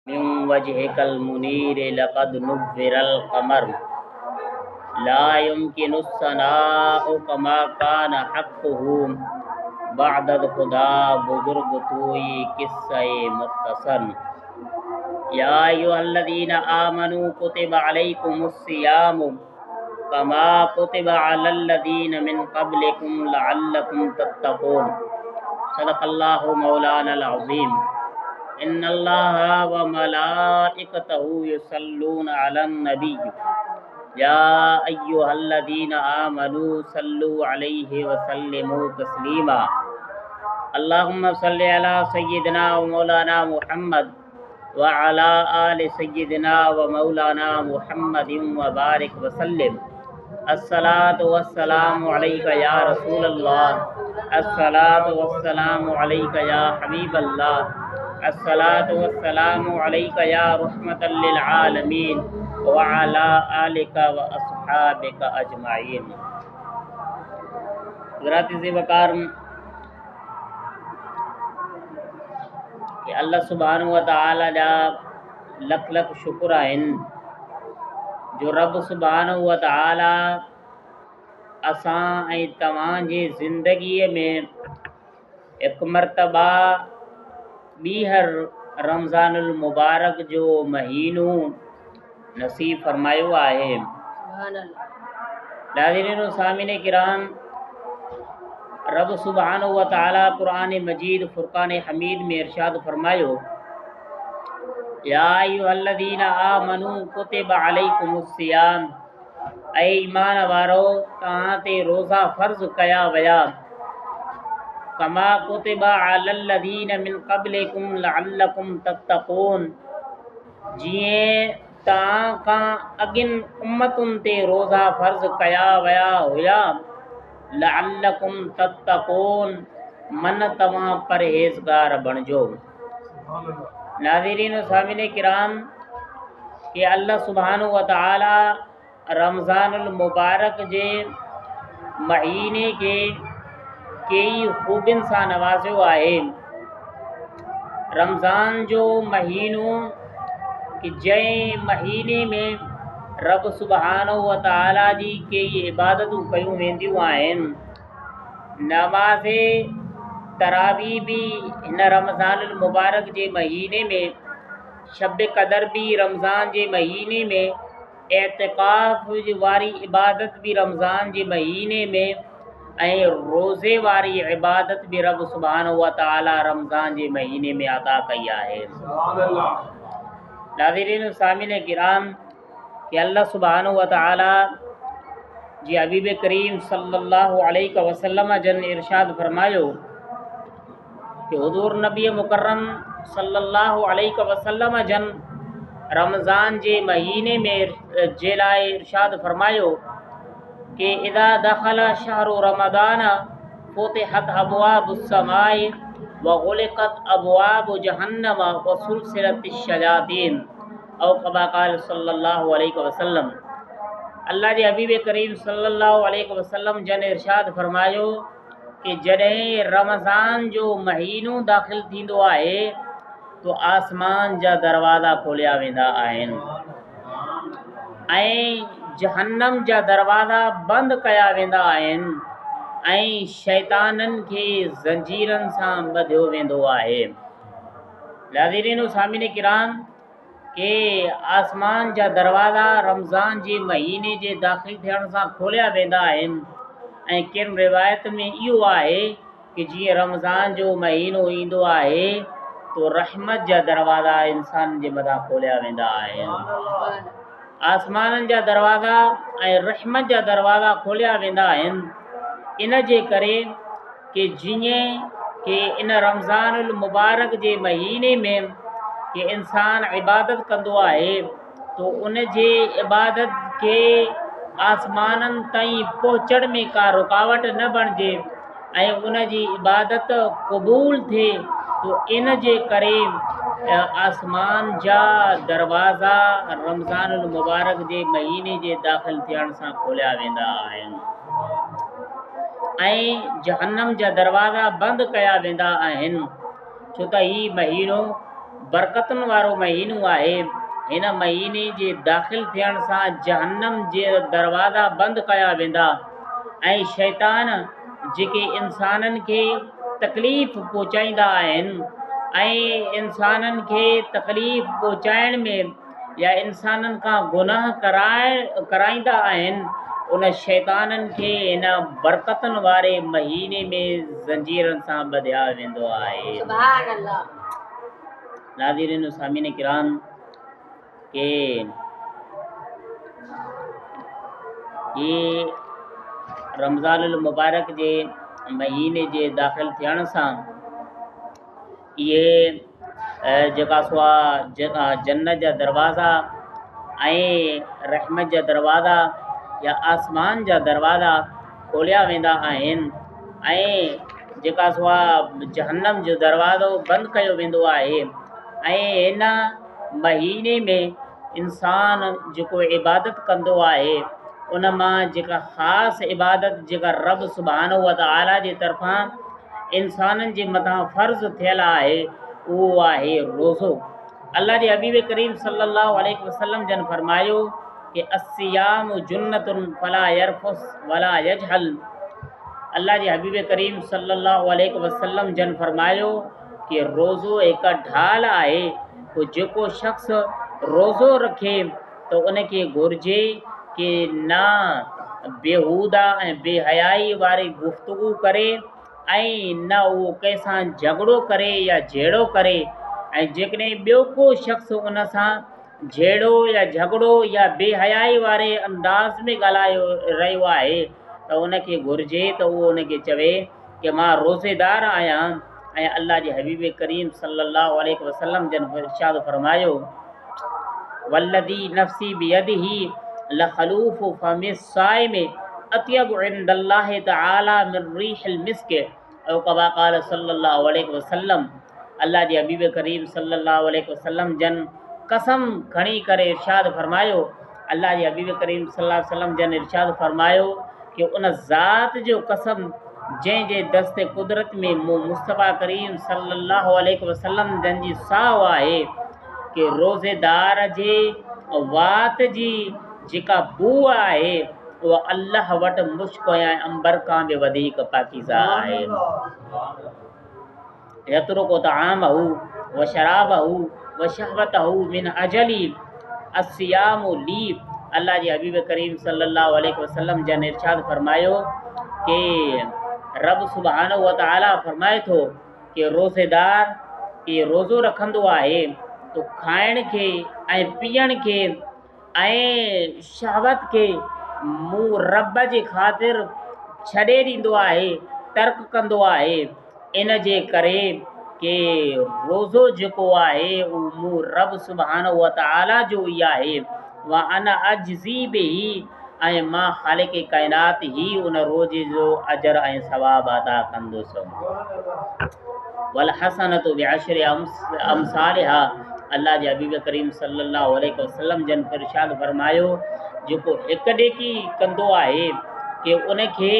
من وجهك المنير لقد نور القمر لا يمكن الثناء كما كان حقه بعد خدا بزرگ توئی قصہ مختصر یا ایھا الذین آمنوا کتب علیکم الصیام کما کتب علی الذین من قبلکم لعلکم تتقون صدق اللہ مولانا العظیم ان اللہ وملائکتہ یصلون علی النبی یا ایھا الذین آمنوا صلوا علیہ وسلموا تسلیما اللہم صلی علی سیدنا و مولانا محمد وعلی آل سیدنا و مولانا محمد وبارک وسلم الصلاة والسلام علیکہ یا رسول اللہ الصلاة والسلام علیکہ یا حبیب اللہ الصلاة والسلام علیکہ یا رحمت للعالمین وعلی آلک و اصحابک اجمعین۔ حضرات وقار کہ اللہ سبحانہ و تعالی جا لکھ لکھ شکر آئن جو رب سبحانہ و تعالی اساں ای تمام جی زندگی میں ایک مرتبہ بیہر رمضان المبارک جو مہینو نصیب فرمایو آئے۔ ناظرین و سامعین کرام، رب سبحانہ و تعالی قرآن مجید فرقان حمید میں ارشاد فرمایو یا ایھا الذین آمنوا کتب علیکم الصیام، اے ایمان وارو تہاں تے روزہ فرض کیا ویا، کما کتب علی الذین من قبلکم لعلکم تتقون، جیئیں تہاں کا اگن امتن تے روزہ فرض کیا ویا ہویا، لعلکم تتقون من تمام پرہیزگار بن جو۔ ناظرین و سامعین کرام کہ اللہ سبحانہ و تعالی رمضان المبارک جے مہینے کے کئی خوبن سا نوازو آئے۔ رمضان جو مہینوں کہ جے مہینے میں رب سبحانہ و تعالی جی کئی عبادتوں کیوں ویندیوں آئیں۔ نماز تراویح بھی ان رمضان المبارک جے مہینے میں، شب قدر بھی رمضان جے مہینے میں، اعتکاف واری عبادت بھی رمضان جے مہینے میں، روزے واری عبادت بھی رب سبحانہ و تعالی رمضان جے مہینے میں عطا کیا ہے۔ ناظرین و سامعین کرام کہ اللہ سبحانہ و تعالی جی حبیب کریم صلی اللہ علیہ وسلم جن ارشاد فرمایو کہ حضور نبی مکرم صلی اللہ علیہ وسلم جن رمضان جے مہینے میں جلائے ارشاد فرمایو کہ اذا دخل شہر رمضان فتحت ابواب السماء وغلقت ابواب جہنم وسلسلت الشیاطین او کما قال صلی اللہ علیہ وسلم۔ اللہ جے حبیب کریم صلی اللہ علیہ وسلم جن ارشاد فرمایو کہ جڏهं رمضان جو مہینوں داخل تھیندو آئے تو آسمان جا دروازہ کھولیا ویندا آہن، جہنم جا دروازہ بند کیا ویندا آہن، شیطانن کے زنجیرن سان بدھیو ویندو آہے۔ ناظرین و سامعین کرام کہ آسمان جا دروازہ رمضان جے مہینے جے داخل تھیण سان کھولیا ویندا آہن۔ کن روایت میں ایو آہے کہ جی رمضان جو مہینو ایندو آہے تو رحمت جا دروازہ انسان جے مدھا کھولیا ویندا آہن، آسمان جا دروازہ رحمت جا دروازہ کھولیا ویندا آہن۔ ان جے کرے کہ جیئیں کہ ان رمضان المبارک جے مہینے میں کہ انسان عبادت کندو آہے تو ان جے عبادت کے آسمانن تائیں پہنچڑ میں کا رکاوٹ نہ بن جے ان جی عبادت قبول تھے، تو ان جے کرے آسمان جا دروازہ رمضان المبارک جے مہینے جے داخل تھیण سان کھولیا ویندا آہن، جہنم جا دروازہ بند کیا ویندا آہن، छो त ही महीनो बरकतुनि वारो महीनो आहे। हिन महीने जे दाख़िल थियण सां जहन्नम जे दरवाज़ा बंदि कया वेंदा ऐं शैतान जेके इंसाननि खे तकलीफ़ पहुचाईंदा आहिनि ऐं इंसाननि खे तकलीफ़ पहुचाइण में या इंसाननि खां गुनाह कराईंदा आहिनि, उन शैताननि खे हिन बरकतुनि वारे महीने में ज़ंजीरनि सां ॿधिया वेंदो आहे। सुभान अल्लाह। नाज़रीन सामीन किराम के ये रमज़ानुल मुबारक जे महीने जे दाख़िल थियण सां इहे जेका सो आहे जन्नत जा दरवाज़ा ऐं रहमत जा दरवाज़ा या आसमान जा दरवाज़ा खोलिया वेंदा आहिनि ऐं जेका सो आहे जहन्नम जो दरवाज़ो बंदि कयो वेंदो आहे। ऐं हिन महीने में इंसान जेको इबादत कंदो आहे उन मां जेका ख़ासि इबादत जेका रब सुभाणे व तआला जे तरफ़ां इंसाननि जे मथां फ़र्ज़ु थियल आहे उहो आहे रोज़ो। अल्लाह जे हबीब करीम सल्लल्लाहु अलैहि वसल्लम जन फरमायो कि अस्सियाम जुन्नतुन फला यरफुस वला यजहल। अल्लाह जे हबीब करीम सल्लल्लाहु अलैहि वसल्लम जन फरमायो कि रोज़ो हिकु ढाल आहे। पोइ जेको शख़्स रोज़ो रखे त उनखे घुरिजे कि न बेहूदा ऐं बेहयाई वारी गुफ़्तगू करे ऐं न उहो कंहिंसां झगड़ो करे या झेड़ो करे। ऐं जेकॾहिं ॿियो को शख़्स उन सां झेड़ो या झगड़ो या बेहयाई वारे अंदाज़ में ॻाल्हायो रहियो आहे त उनखे घुरिजे त उहो उनखे चवे कि मां रोज़ेदार आहियां। ऐं अल्लाह जे हबीब करीम सल्लल्लाहु अलैहि वसल्लम जन इरशाद फरमायो वल्लदी नफ़्सी बियदिही लखलूफ़ु फमिस साइम अत्यब इंदल्लाहि तआला मिन रीहिल मिस्क औ कमा क़ाल सल्लल्लाहु अलैहि वसल्लम। अल्लाह जे हबीब करीम सल्लल्लाहु अलैहि वसल्लम जन कसम खणी करे इरशाद फरमायो, अल्लाह जे हबीब करीम सल्लल्लाहु अलैहि वसल्लम जन इरशाद फरमायो कि उन ज़ात जो कसम जंहिंजे दस्ते कुदरत में मुस्तफ़ा करीम सल्लल्लाहु अलैहि वसल्लम जन जी साह आहे कि रोज़ेदार जे वात जी जेका बू आहे उहा अल्लाह वटि मुश्क ऐं अंबर खां बि वधीक पाकीज़ा आहे। यत्रुकु तआमहु व शराबहु व शहवतहु मिन अजली अस्सियामु ली। अल्लाह जे हबीब करीम सल्लल्लाहु अलैहि वसल्लम जन इरशाद फरमायो कि रब सुभाणे व तआला फरमाए थो कि रोज़ेदार के रोज़ो रखंदो आहे तो खाइण खे ऐं पीअण खे ऐं शहवत खे मूं रब जे ख़ातिर छॾे ॾींदो आहे, तर्क कंदो आहे। इन जे करे कि रोज़ो जेको आहे उहो मूं रब सुभाणे व तआला जो ई आहे। व अना अजज़ी बिही ऐं मां ख़ालिक़ काइनात ई उन रोज़े जो अजर ऐं सवाब अदा कंदुसि। वल हसनतु बिअशरि अमसालिहा। अल्लाह जे हबीब करीम सल्लल्लाहु अलैहि वसल्लम जन इरशाद फरमायो जेको हिकु नेकी कंदो आहे कि उनखे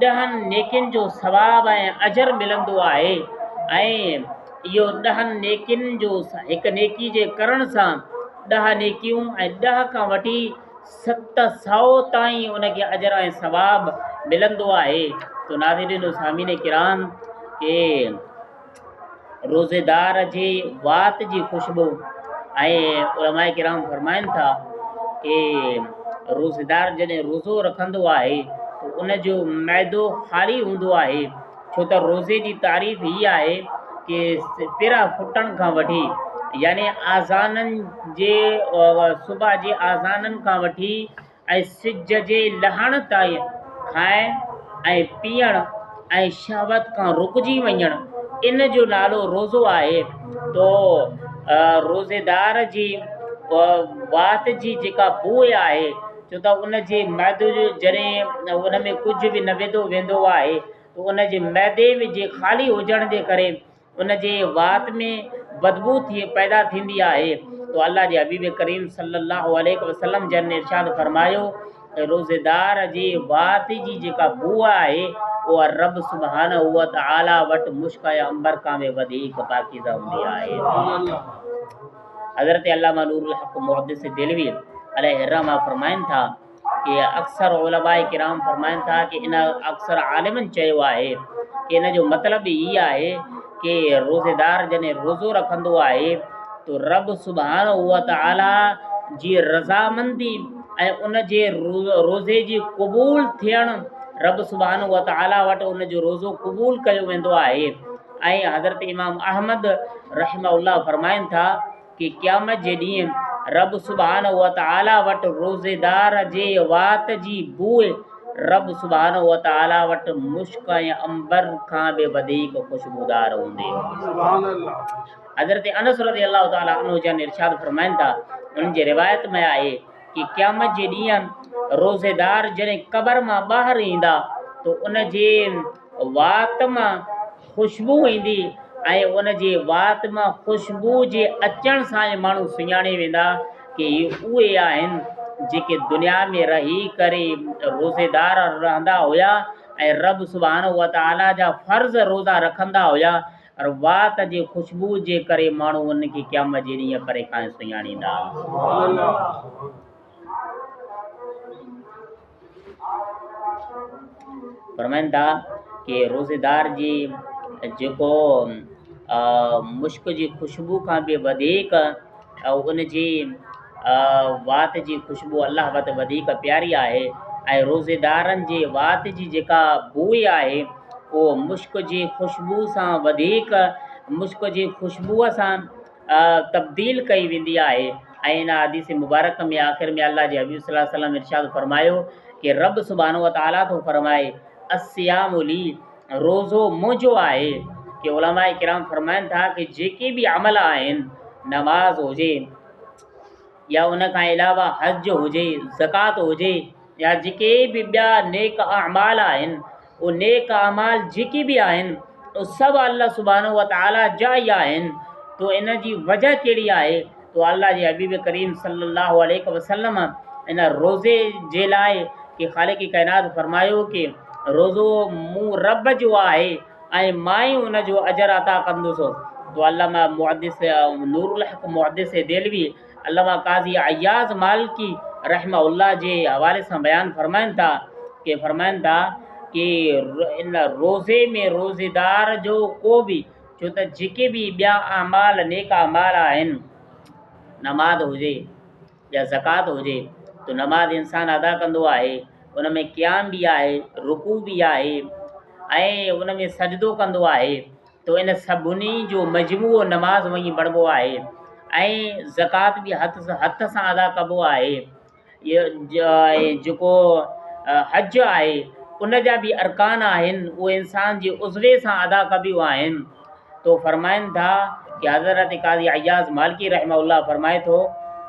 10 नेकियुनि जो सवाब ऐं अजर मिलंदो आहे। ऐं इहो 10 नेकियुनि जो हिकु नेकी जे करण सां 10 नेकियूं ऐं 10 खां वठी 700 ताईं उनखे अजर ऐं सवाब मिलंदो आहे। तो नाज़रीन सामीन किराम के रोज़ेदार जे वात जी ख़ुशबू ऐं उलमाए किराम फरमाइनि था कि रोज़ेदार जॾहिं रोज़ो रखंदो आहे तो उनजो मैदो ख़ाली हूंदो आहे। छो त रोज़े जी तारीफ़ हीअ आहे कि पिरा फुटण खां वठी यानी आज़ाननि जे सुबुह जे आज़ाननि खां वठी ऐं सिज जे लहण ताईं खाइण ऐं पीअण ऐं शहवत खां रुकिजी वञणु इन जो नालो रोज़ो आहे। तो रोज़ेदार जी वात जी जेका बूइ आहे छो त उन जे मैदे जो जॾहिं उन में कुझु बि न विधो वेंदो आहे तो उन जे मैदे में जे ख़ाली हुजण जे करे उन जे वात में बदबू पैदा थींदी आहे। तो अल्लाह जे हबीब करीम सल्लल्लाहु अलैहि वसल्लम जन इरशाद फरमायो रोज़ेदार जी वात जी जेका बू आहे उहा रब सुभानहु व तआला वटि मुश्क ऐं अंबर खां बि वधीक पाकीज़ा हूंदी आहे। हज़रत अल्लामा नूरुल हक़ मुहद्दिस देलवी अलैहि रहमा फरमाइनि था कि अक्सर उलमाए किराम फरमाइनि था कि इन अक्सर आलिमनि चयो आहे कि इन जो मतिलबु हीअ आहे कि रोज़ेदार जॾहिं रोज़ो रखंदो आहे तो रब सुभानहु व तआला जी रज़ामंदी ऐं उन जे रोज़े जी क़बूल थियणु रब सुभानहु व तआला वटि उन जो रोज़ो क़बूल कयो वेंदो आहे। ऐं हज़रत इमाम अहमद रहमहुल्लाह फरमाइनि था कि क़यामत जे ॾींहुं रब सुभानहु व तआला वटि रोज़ेदार जे वात जी बूए रब सुभानहु व तआला वटि मुश्क ऐं अंबर खां बि वधीक ख़ुशबूदार हूंदी। हज़रत अनस रज़ियल्लाहु तआला अन्हु जन इरशाद फरमाइनि था, उन जी रिवायत में आहे कि क़यामत जे ॾींहुं रोज़ेदार जॾहिं क़बर मां ॿाहिरि ईंदा तो उन जे वात मां ख़ुशबू ईंदी ऐं उन जे वात मां ख़ुशबू जे अचण सां ई माण्हू सुञाणे वेंदा कि उहे आहिनि जेके दुनिया में रही करे रोज़ेदार रहंदा हुया ऐं रब सुभानहु व तआला जा फ़र्ज़ रोज़ा रखंदा हुया और वात जे ख़ुशबू जे करे माण्हू उनखे क़यामत जे ॾींहुं परे खां सुञाणींदा। फरमाइनि था कि रोज़ेदार जी जेको मुश्क जी ख़ुशबू खां बि वधीक उन जी वात जी ख़ुशबू अलाह वटि वधीक प्यारी आहे ऐं रोज़ेदारनि जे वात जी जेका बूई आहे उहो मुश्क जी ख़ुशबू सां वधीक मुश्क जी ख़ुशबूअ सां तब्दील कई वेंदी आहे। ऐं इन हदीस मुबारक में आख़िर में अल्लाह जे हबीब सल्लल्लाहु अलैहि वसल्लम इरशाद फरमायो कि रब सुभानहु व तआला थो फरमाए अस्सियामु ली, रोज़ो मुंहिंजो आहे। कि उलमाए किराम फरमाइनि था कि जेके बि अमल आहिनि, नमाज हुजे या उन खां अलावा हज हुजे, ज़कात हुजे या जेके बि ॿिया नेक अमाल आहिनि, उहे नेक अमाल जेके बि आहिनि उहे सभु अल्लाह सुभानहु व तआला जा ई आहिनि। तो इन जी वजह कहिड़ी आहे? तो अल्लाह जे हबीब करीम सल्लल्लाहु अलैहि वसल्लम इन रोज़े जे लाइ कि ख़ालिक़ काइनात फरमायो कि रोज़ो मूं रब जो आहे ऐं मां ई उन जो अजर अता कंदुसि। तो अल्लामा मुहद्दिस नूरुल हक़ मुहद्दिस देलवी अल्लामा काज़ी अय्याज़ मालिकी रहमहुल्लाह जे हवाले सां बयानु फरमाइनि था कि इन रोज़े में रोज़ेदार जो को बि, छो त जेके बि ॿिया अमाल नेक अमाल आहिनि, नमाज़ हुजे या ज़कात हुजे, तो नमाज़ इंसान अदा कंदो आहे, उन में क़याम बि आहे, रुकू बि आहे ऐं उन में सजदो कंदो आहे। तो इन सभिनी जो मजमूओ नमाज़ वञी बणिबो आहे। ऐं ज़कात बि हथ सां अदा कबो आहे। जेको हज आहे उन जा बि अरकान आहिनि, उहे इंसान जे उज़वे सां अदा कबियूं आहिनि। तो फरमाइनि था कि हज़रत काज़ी अय्याज़ मालिकी रहमहुल्लाह फरमाए थो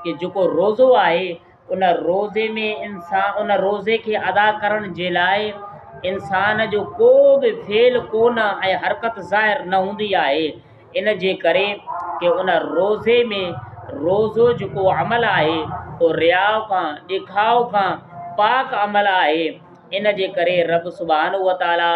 कि जेको रोज़ो आहे उन रोज़े में इंसान उन रोज़े खे अदा करण जे लाइ इंसान जो को बि फेल कोन ऐं हरकत ज़ाहिर न हूंदी आहे। इन जे करे कि उन रोज़े में रोज़ो जेको अमल आहे उहो रियाव खां, ॾेखाव खां पाक अमल आहे। इन जे करे रब सुभानहु व तआला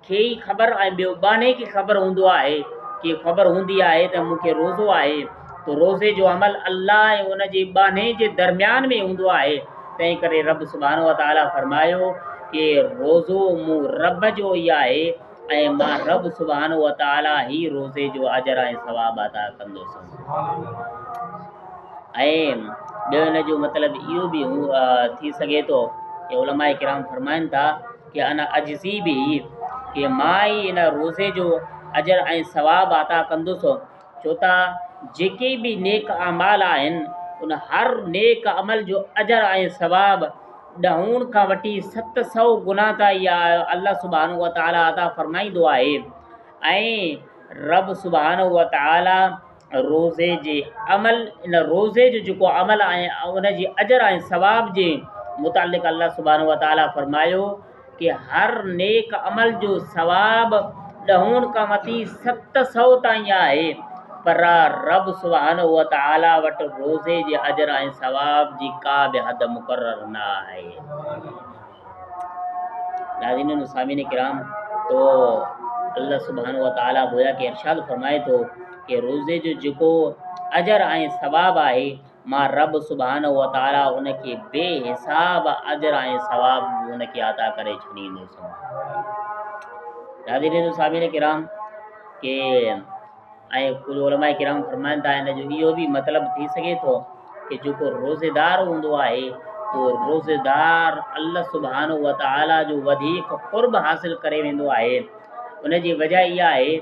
खे ई ख़बर ऐं ॿियो बाने खे ख़बर हूंदो आहे कि ख़बर हूंदी आहे त मूंखे रोज़ो आहे। तो रोज़े जो अमल अल्लाह ऐं उन जे बाने जे दरमियान में हूंदो आहे। तंहिं करे रब सुभानहु व तआला फरमायो कि रोज़ो मूं रब जो ई आहे ऐं मां रब सुभानहु व तआला ई रोज़े जो अजर ऐं सवाब अता कंदुसि। ऐं ॿियो इन जो मतिलबु इहो बि थी सघे थो कि उलमाए किराम फरमाइनि था कि अना अजज़ी बि कि मां ई इन रोज़े जो अजर ऐं सवाब अता कंदुसि। छो त जेके बि नेक अमाल आहिनि उन हर नेक अमल जो अजर ऐं सवाब 10 खां वठी 700 गुना ताईं अल्लाह सुभानहु व तआला अता फरमाईंदो आहे। ऐं रब सुभानहु व तआला रोज़े जे अमल, इन रोज़े जो जेको अमल आहे उन जे अजर ऐं सवाब जे मुतालिक़ अल्लाह सुभानहु व तआला फरमायो कि हर नेक अमल जो सवाब 10 खां वठी 700 ताईं आहे। पर रब सुभानहु व तआला वटि रोज़े जे अजर ऐं सवाब जी का बि हद मुक़ररु न आहे। नाज़रीन सामीन किराम, तो अल्लाह सुब्हानहु व तआला गोया के इरशाद फरमाए थो कि रोज़े जो जेको अजर ऐं सवाब आहे, मां रब सुब्हानहु व तआला उनखे बेहिसाब अजर ऐं सवाब उनखे अता करे छॾींदुसि। नाज़रीन सामीन किराम के ऐं कुझु उलमा किराम फरमाइनि था, इन जो इहो बि मतिलबु थी सघे थो कि जेको रोज़ेदार हूंदो आहे, उहो रोज़ेदार अल्लाह सुब्हानहु व तआला जो वधीक क़ुर्ब हासिल करे वेंदो आहे। उन जी वजह इहा आहे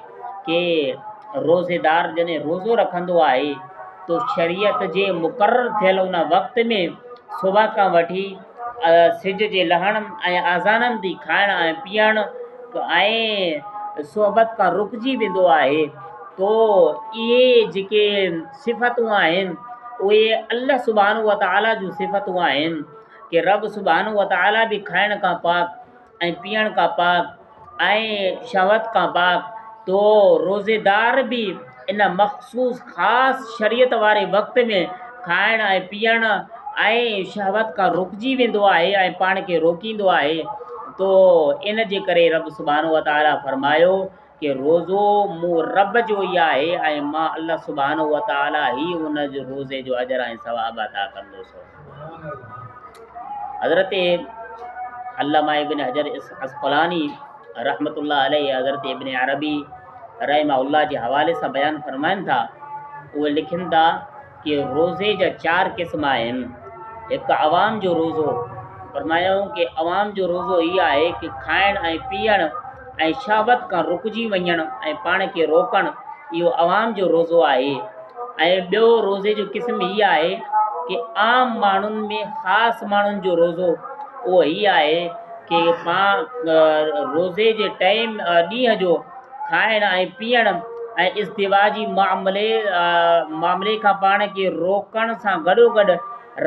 कि रोज़ेदार जॾहिं रोज़ो रखंदो आहे तो शरीयत जे मुक़ररु थियल उन वक़्त में सुबुह खां वठी सिज जे लहण ऐं आज़ाननि दी खाइण ऐं पीअण ऐं सोहबत खां रुकिजी वेंदो आहे। तो इहे जेके सिफ़तूं आहिनि उहे अल्लाह सुब्हानहु व तआला जूं सिफ़तूं आहिनि कि रब सुब्हानहु व तआला बि खाइण खां पाक ऐं पीअण खां पाक ऐं शहवत खां पाक। तो रोज़ेदार बि इन मख़सूस ख़ासि शरीयत वारे वक़्त में खाइण ऐं पीअण ऐं शहवत खां रुकिजी वेंदो आहे ऐं पाण खे रोकींदो आहे। तो इन जे करे रब सुब्हानहु व तआला फरमायो कि रोज़ो मूं रब जो ई आहे ऐं मां अल्लाह सुब्हानहु व तआला ई उन जो रोज़े जो अजर ऐं सवाब अता कंदुसि। हज़रत अल्लामा इब्न हजर अस्क़लानी रहमतुल्लाह अलैहि हज़रत इब्न अरबी रहमहुल्लाह जे हवाले सां बयानु फरमाइनि था। उहे लिखनि था कि रोज़े जा 4 क़िस्म आहिनि। हिकु अवाम जो रोज़ो, फरमायूं कि अवाम जो रोज़ो इहा आहे कि खाइण ऐं पीअण ऐं शहवत खां रुकिजी वञणु ऐं पाण खे रोकणु, इहो अवाम जो रोज़ो आहे। ऐं ॿियो रोज़े जो क़िस्म हीअ आहे कि आम माण्हुनि में ख़ासि माण्हुनि जो रोज़ो, उहो हीअ आहे कि रोज़े जे टाइम ॾींहं जो खाइण ऐं पीअण ऐं इज़्तिवाजी मामले खां पाण खे रोकण सां गॾोगॾु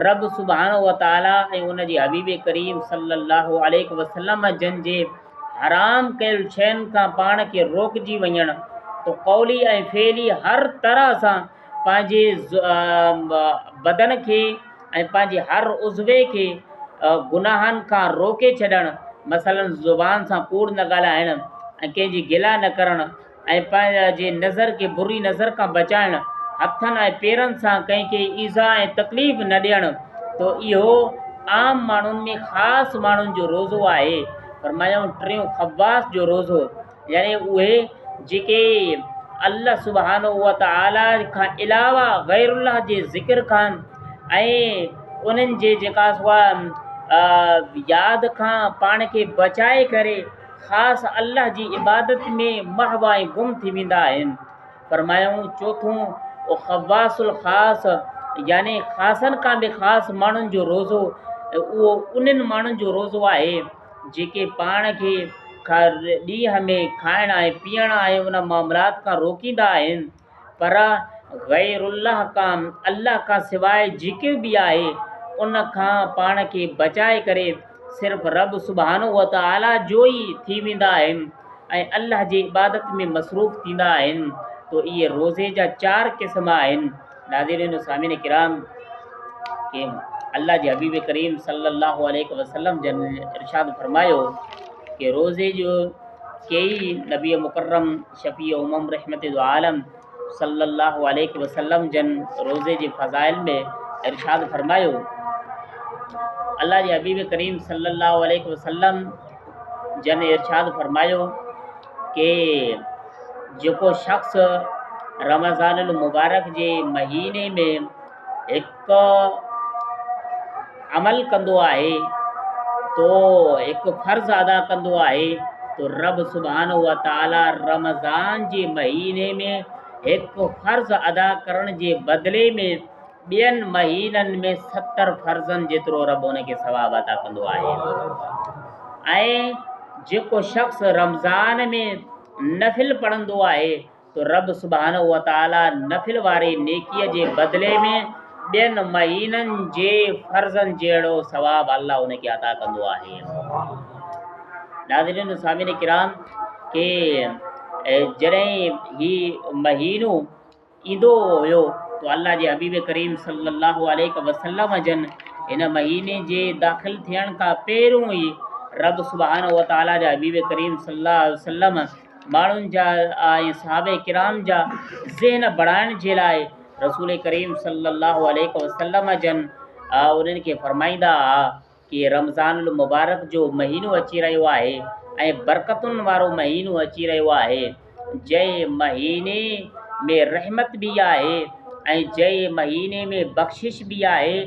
रब सुब्हानहु व तआला ऐं उन जे हबीब करीम सल्लल्लाहु अलैहि वसल्लम जन जे हराम कयल शयुनि खां पाण खे रोकिजी वञणु। तो कौली ऐं फ़ेली हर तरह सां पंहिंजे बदन खे ऐं पंहिंजे हर उज़वे खे गुनाहनि खां रोके छॾणु। मसलन ज़ुबान सां कूड़ न ॻाल्हाइणु ऐं कंहिंजी गिला न करणु ऐं पंहिंजे नज़र खे बुरी नज़र खां बचाइणु, हथनि ऐं पेरनि सां कंहिंखे ईज़ा ऐं तकलीफ़ न ॾियणु। तो इहो आम माण्हुनि में ख़ासि माण्हुनि जो रोज़ो आहे। फरमायूं टियों ख़वास जो रोज़ो, यानी उहे जेके अल्लाह सुब्हानहु व तआला खां अलावा गैरुल्लाह जे ज़िक्र खां ऐं उन्हनि जे जेका यादि खां पाण खे बचाए करे ख़ासि अल्लाह जी इबादत में महव ऐं गुम थी वेंदा आहिनि। फरमायूं चोथों ओ ख़वासुल ख़ासि, यानी ख़ासनि खां बि ख़ासि माण्हुनि जो रोज़ो, उहो उन्हनि माण्हुनि जो रोज़ो आहे जेके पाण खे ॾींहं में खाइण ऐं पीअण ऐं उन मामलात खां रोकींदा आहिनि, पर गैरुल्लाह खां अल्लाह खां सवाइ जेके बि आहे उन खां पाण खे बचाए करे सिर्फ़ु रब सुब्हानहु व तआला जो ई थी वेंदा आहिनि ऐं अल्लाह जी इबादत में मसरूफ़ थींदा आहिनि। तो इहे रोज़े जा 4 क़िस्म आहिनि। नाज़रीन सामीन किराम के अल्लाह जे हबीब करीम सल्लल्लाहु अलैहि वसल्लम जन इरशाद फरमायो कि रोज़े जो कई नबी मुकर्रम शफ़ी उमम रहमत आलम सल्लल्लाहु अलैहि वसल्लम जन रोज़े जे फ़ज़ाइल में इरशाद फरमायो। अल्लाह जे हबीब करीम सल्लल्लाहु अलैहि वसल्लम जन इरशाद फरमायो कि जेको शख़्स रमज़ानुल मुबारक जे महीने में हिकु अमल कंदो आहे, तो हिकु फ़र्ज़ अदा कंदो आहे, तो रब सुब्हानहु व तआला रमज़ान जे महीने में हिकु फ़र्ज़ अदा करण जे बदिले में ॿियनि महीननि में 70 फ़र्ज़नि जेतिरो रब उनखे सवाब अता कंदो आहे। ऐं जेको शख़्स रमज़ान में नफ़िल पढ़ंदो आहे, तो रब सुब्हानहु व तआला नफ़िल वारे नेकीअ जे बदिले में ॿियनि महीननि जे फ़र्ज़नि जहिड़ो सवाब अल्लाह उनखे अता कंदो आहे। नाज़रीन सामीन किराम के जॾहिं ही महीनो ईंदो हुयो, तो अल्लाह जे हबीब करीम सल्लल्लाहु अलैहि वसल्लम जन इन महीने जे दाख़िल थियण खां पहिरियों ई रब सुभान व ताला जा हबीब करीम सल्लल्लाहु अलैहि वसल्लम माण्हुनि जा ऐं सहाबे किराम जा ज़हन बढ़ाइण जे लाइ रसूल करीम सल्लल्लाहु अलैहि वसल्लम जन उन्हनि खे फरमाईंदा हुआ कि रमज़ानुल मुबारक जो महीनो अची रहियो आहे ऐं बरकतुनि वारो महीनो अची रहियो आहे, जंहिं महीने में रहमत बि आहे ऐं जंहिं महीने में बख़्शिश बि आहे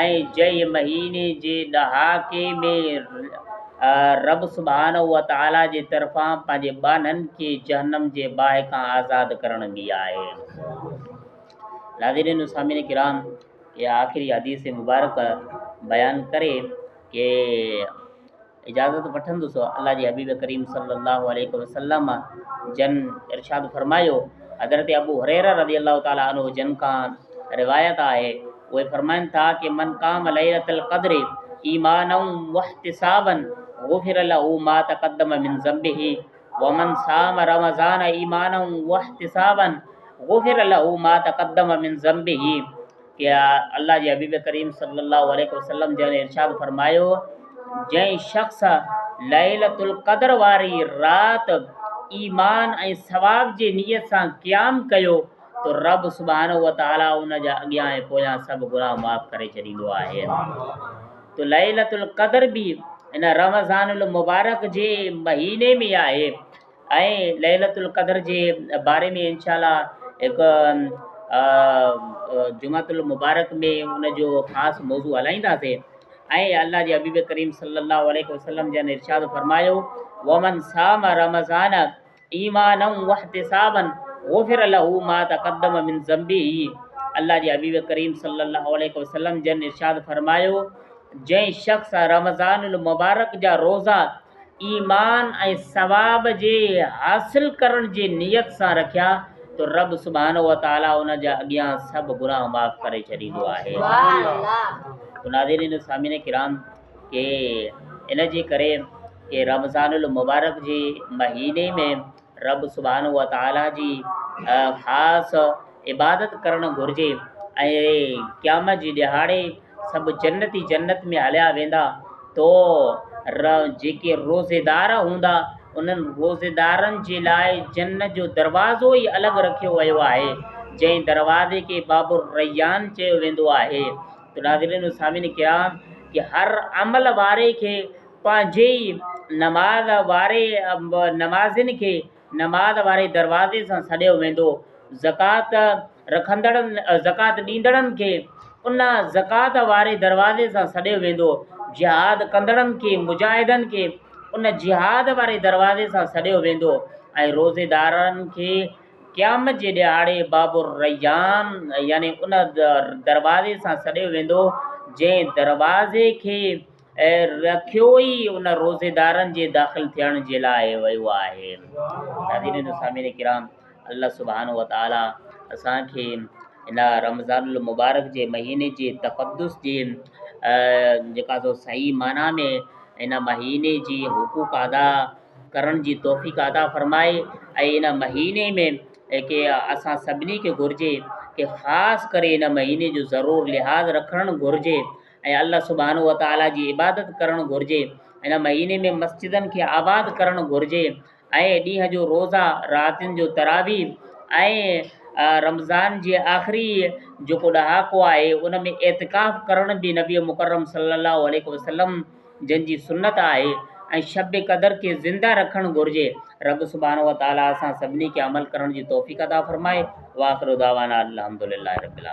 ऐं जंहिं महीने जे ॾहाके में रब सुभान व ताला जे तरफ़ां पंहिंजे ॿाननि खे जहन्नम जे बाहि खां आज़ादु करण बि आहे। नाज़रीन सामिन किराम, ये आख़िरी हदीस मुबारक बयान करे कि इजाज़त वठंदुसि अल्लाह जे हबीब करीम सल्लल्लाहु अलैहि वसल्लम जन इरशाद फरमायो। हज़रत अबू हुरैरा रज़ी अल्लाह ताला अन्हु जन खां रिवायत आहे, उहे फरमाइनि था कि मन काम लैलतुल क़द्र ईमानन वहतिसाबन गुफ़िर लहू मा तक़द्दम मिन ज़म्बिही व मन साम रमज़ान ईमानन वहतिसाबन गुफ़िर लहू मा तक़द्दम मिन ज़म्बिही। कि अल्लाह जे हबीब करीम सल्लल्लाहु अलैहि वसल्लम जन इरशाद फरमायो, जंहिं शख़्स लैलतुल क़द्र वारी राति ईमान ऐं सवाब जे नियत सां क़याम कयो तो रब सुभान व ताला उन जा अॻियां ऐं पोयां सभु गुनाह माफ़ करे छॾींदो आहे। तो लैलतुल क़द्र बि इन रमज़ानुल मुबारक जे महीने में आहे ऐं लैलतुल क़द्र जे बारे में इंशाअल्लाह हिकु जुमातुल मुबारक में उन जो ख़ासि मौज़ू हलाईंदासीं। ऐं अल्लाह जे हबीब करीम सल्लल्लाहु अलैहि वसल्लम जन इरशाद फरमायो, वमन साम रमज़ान ईमानन वहतिसाबन गुफ़िर लहू मा तक़द्दम मिन ज़म्बिही। अल्लाह जे हबीब करीम सल्लल्लाहु अलैहि वसल्लम जन इरशाद फरमायो, जंहिं शख़्स रमज़ानुल मुबारक जा रोज़ा ईमान ऐं सवाब जे हासिल करण जी नियत सां रखिया तो रब सुभान व ताला उन जा अॻियां सभु गुनाह माफ़ करे छॾींदो आहे। तो नाज़रीन सामिन किराम, के इन जे करे कि रमज़ानुल मुबारक जे महीने में रब सुभान व ताला जी ख़ासि इबादत करणु घुरिजे ऐं क़यामत जी ॾिहाड़े सभु जन्नती जन्नत में हलिया वेंदा। तो जेके रोज़ेदार हूंदा उन्हनि रोज़ेदारनि जे लाइ जन्नत जो दरवाज़ो ई अलॻि रखियो वियो आहे, जंहिं दरवाज़े खे बाबुर रैयान चयो वेंदो आहे। तो नाज़रीन सामिन किराम, कि हर अमल वारे खे पंहिंजे ई नमाज़िन खे नमाज़ वारे दरवाज़े सां सॾियो वेंदो। ज़कात रखंदड़नि ज़कात ॾींदड़नि खे उन ज़कात वारे दरवाज़े सां सॾियो वेंदो। जिहाद कंदड़नि खे मुजाहिदनि खे उन जिहाद वारे दरवाज़े सां सॾियो वेंदो ऐं रोज़ेदारनि खे क़यामत जे ॾिहाड़े बाबुर रैयान यानी उन दरवाज़े सां सॾियो वेंदो जंहिं दरवाज़े खे रखियो ई उन रोज़ेदारनि जे दाख़िल थियण जे लाइ वियो आहे। नाज़रीन सामिन किराम, अल्लाह सुभान व ताला असांखे इन रमज़ानुल मुबारक जे महीने जे तक़द्दुस जे जेका सो सही माना में इन महीने जी हुकूक अदा करण जी तौफ़ीक़ अता फ़रमाए ऐं इन महीने में के असां सभिनी खे घुरिजे कि ख़ासि करे इन महीने जो ज़रूरु लिहाज़ रखणु घुरिजे ऐं अल्लाह सुभान व ताला जी इबादत करणु घुरिजे। इन महीने में मस्जिदनि खे आबाद करणु घुरिजे ऐं ॾींहं जो रोज़ा, रातियुनि जो तरावी ऐं रमज़ान जे आख़िरी जेको ॾहाको आहे उन में एतिकाफ़ करण बि नबी मुकर्रम सल्लल्लाहु अलैहि वसल्लम जंहिंजी सुन्नत आहे ऐं शब क़दर खे ज़िंदा रखणु घुरिजे। रब सुभान व ताला असां सभिनी खे अमल करण जी तौफ़ीक़ अता फ़रमाए। वाख़िरु दावाना अल्हम्दुलिल्लाहि रब्बिल आलमीन।